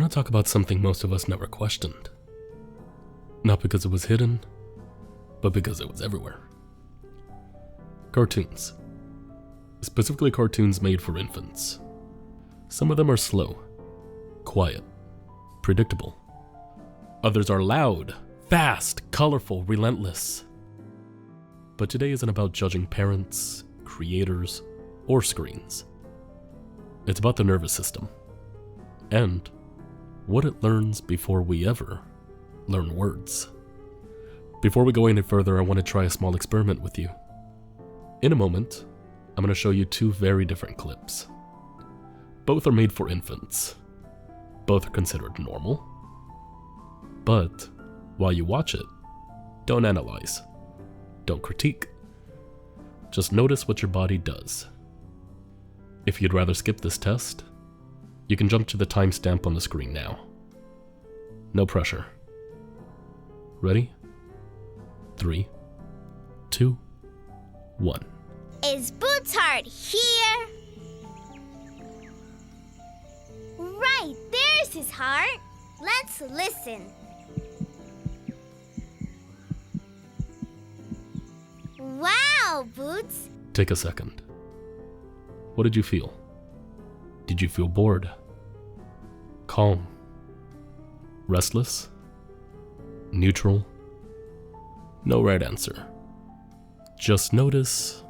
want to talk about something most of us never questioned. Not because it was hidden, but because it was everywhere. Cartoons. Specifically cartoons made for infants. Some of them are slow, quiet, predictable. Others are loud, fast, colorful, relentless. But today isn't about judging parents, creators, or screens. It's about the nervous system, and what it learns before we ever learn words. Before we go any further, I want to try a small experiment with you. In a moment, I'm going to show you two very different clips. Both are made for infants. Both are considered normal. But while you watch it, don't analyze. Don't critique. Just notice what your body does. If you'd rather skip this test, you can jump to the timestamp on the screen now. No pressure. Ready? 3, 2, 1. Is Boots' heart here? Right, there's his heart. Let's listen. Wow, Boots. Take a second. What did you feel? Did you feel bored? Calm? Restless? Neutral? No right answer. Just notice.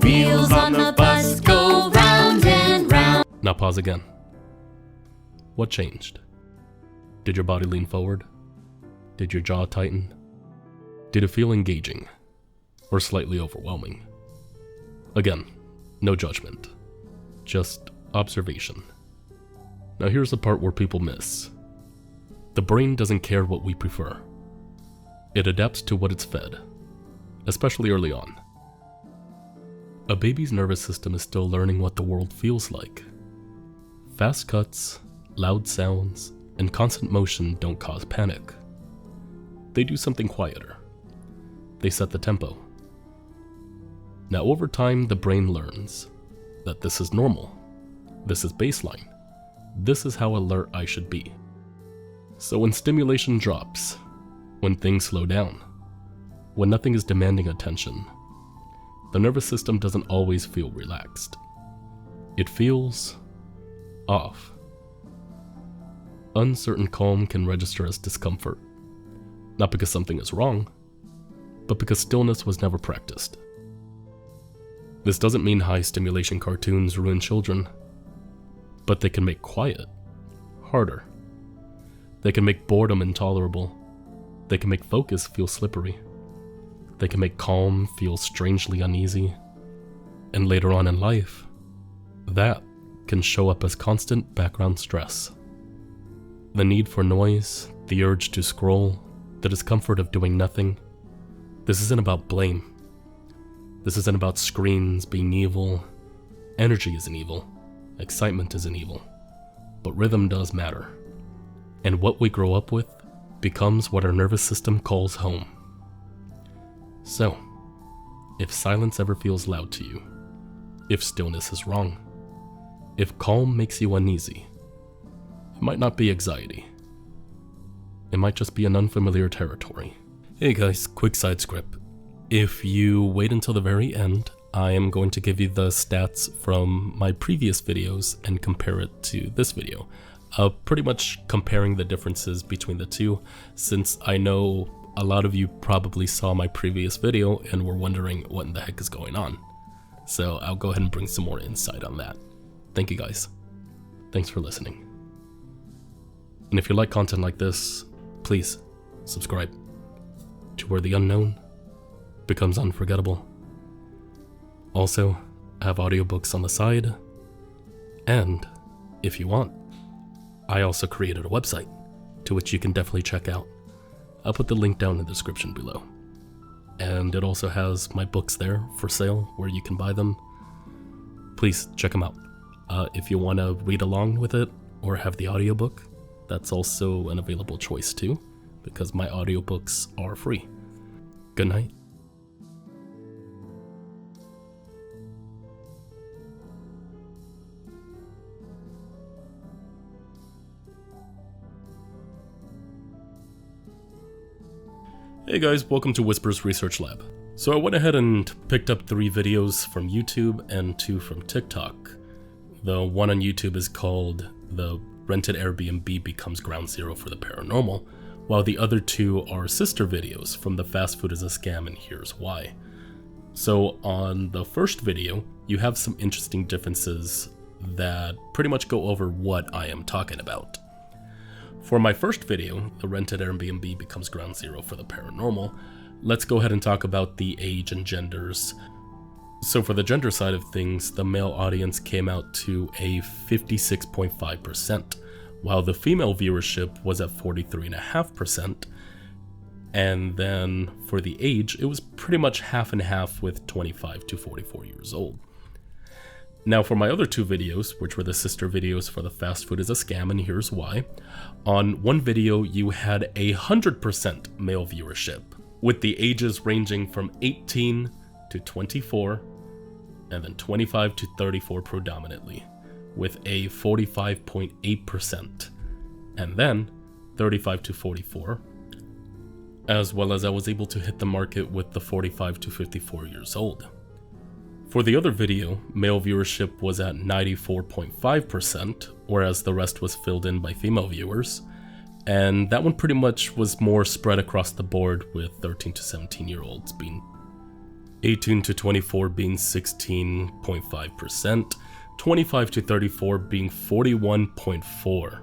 Wheels on the bus go round and round. Now pause again. What changed? Did your body lean forward? Did your jaw tighten? Did it feel engaging or slightly overwhelming? Again, no judgment, just observation. Now here's the part where people miss. The brain doesn't care what we prefer. It adapts to what it's fed, especially early on. A baby's nervous system is still learning what the world feels like. Fast cuts, loud sounds, and constant motion don't cause panic. They do something quieter. They set the tempo. Now over time, the brain learns that this is normal, this is baseline, this is how alert I should be. So when stimulation drops, when things slow down, when nothing is demanding attention, the nervous system doesn't always feel relaxed. It feels off. Uncertain calm can register as discomfort, not because something is wrong, but because stillness was never practiced. This doesn't mean high stimulation cartoons ruin children, but they can make quiet harder. They can make boredom intolerable. They can make focus feel slippery. They can make calm feel strangely uneasy. And later on in life, that can show up as constant background stress. The need for noise, the urge to scroll, the discomfort of doing nothing. This isn't about blame. This isn't about screens being evil. Energy isn't evil. Excitement isn't evil. But rhythm does matter. And what we grow up with becomes what our nervous system calls home. So, if silence ever feels loud to you, if stillness is wrong, if calm makes you uneasy, it might not be anxiety. It might just be an unfamiliar territory. Hey guys, quick side script. If you wait until the very end, I am going to give you the stats from my previous videos and compare it to this video. Pretty much comparing the differences between the two, since I know a lot of you probably saw my previous video and were wondering what in the heck is going on. So I'll go ahead and bring some more insight on that. Thank you guys. Thanks for listening. And if you like content like this, please subscribe to where the unknown becomes unforgettable. Also, I have audiobooks on the side, and if you want, I also created a website to which you can definitely check out. I'll put the link down in the description below. And it also has my books there for sale where you can buy them. Please check them out. If you want to read along with it or have the audiobook, that's also an available choice too. because my audiobooks are free. Good night. Hey guys, welcome to Whispers Research Lab. So I went ahead and picked up 3 videos from YouTube and 2 from TikTok. The one on YouTube is called The Rented Airbnb Becomes Ground Zero for the Paranormal, while the other 2 are sister videos from The Fast Food is a Scam and Here's Why. So on the first video, you have some interesting differences that pretty much go over what I am talking about. For my first video, The Rented Airbnb Becomes Ground Zero for the Paranormal, let's go ahead and talk about the age and genders. So for the gender side of things, the male audience came out to a 56.5%, while the female viewership was at 43.5%. And then for the age, it was pretty much half and half with 25 to 44 years old. Now for my other 2 videos, which were the sister videos for The Fast Food is a Scam and Here's Why, on one video you had 100% male viewership, with the ages ranging from 18 to 24, and then 25 to 34 predominantly, with a 45.8%, and then 35 to 44, as well as I was able to hit the market with the 45 to 54 years old. For the other video, male viewership was at 94.5%, whereas the rest was filled in by female viewers, and that one pretty much was more spread across the board, with 13 to 17 year olds being 18 to 24 being 16.5%, 25 to 34 being 41.4%,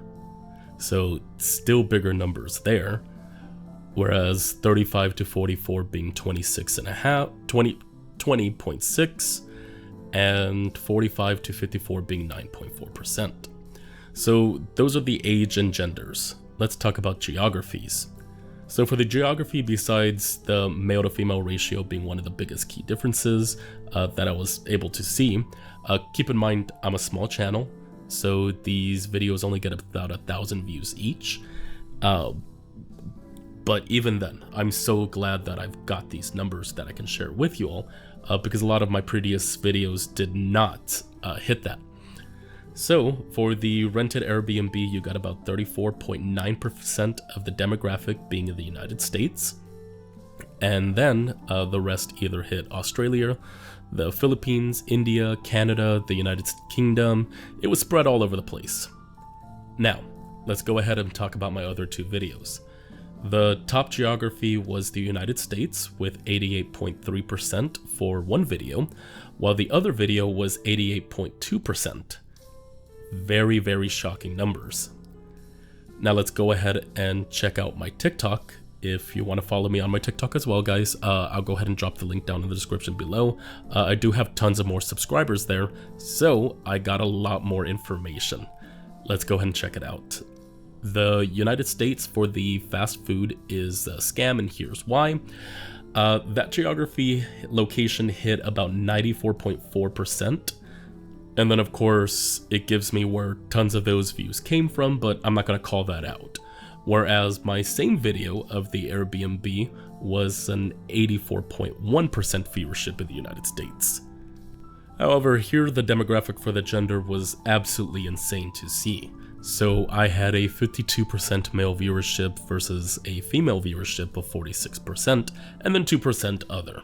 so still bigger numbers there, whereas 35 to 44 being 20.6%, and 45 to 54 being 9.4%. So those are the age and genders. Let's talk about geographies. So for the geography, besides the male to female ratio being one of the biggest key differences that I was able to see, keep in mind I'm a small channel, so these videos only get about 1,000 views each. But even then, I'm so glad that I've got these numbers that I can share with you all, because a lot of my previous videos did not hit that. So for the rented Airbnb, you got about 34.9% of the demographic being in the United States. And then the rest either hit Australia, the Philippines, India, Canada, the United Kingdom. It was spread all over the place. Now, let's go ahead and talk about my other 2 videos. The top geography was the United States with 88.3% for one video, while the other video was 88.2%. Very, very shocking numbers. Now let's go ahead and check out my TikTok. If you want to follow me on my TikTok as well, guys, I'll go ahead and drop the link down in the description below. I do have tons of more subscribers there, so I got a lot more information. Let's go ahead and check it out. The United States for the fast food is a scam, and here's why. That geography location hit about 94.4%. And then of course, it gives me where tons of those views came from, but I'm not going to call that out. Whereas my same video of the Airbnb was an 84.1% viewership in the United States. However, here the demographic for the gender was absolutely insane to see. So I had a 52% male viewership versus a female viewership of 46%, and then 2% other.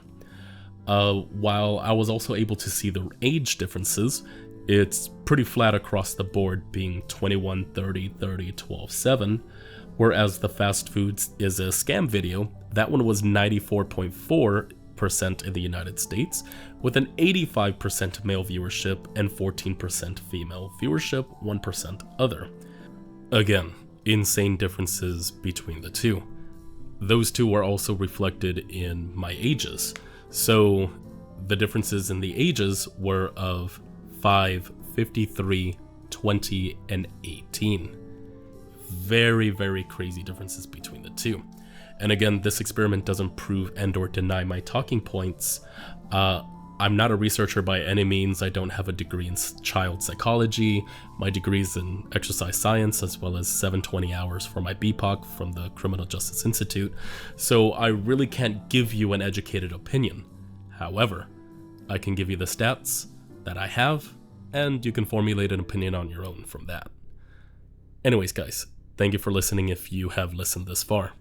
While I was also able to see the age differences, it's pretty flat across the board, being 21, 30, 30, 12, 7, whereas the fast foods is a scam video. That one was 94.4% in the United States, with an 85% male viewership and 14% female viewership, 1% other. Again, insane differences between the 2. Those 2 were also reflected in my ages. So the differences in the ages were of 5, 53, 20, and 18. Very, very crazy differences between the 2. And again, this experiment doesn't prove and or deny my talking points. I'm not a researcher by any means. I don't have a degree in child psychology. My degree is in exercise science, as well as 720 hours for my BPOC from the Criminal Justice Institute. So I really can't give you an educated opinion. However, I can give you the stats that I have, and you can formulate an opinion on your own from that. Anyways, guys, thank you for listening if you have listened this far.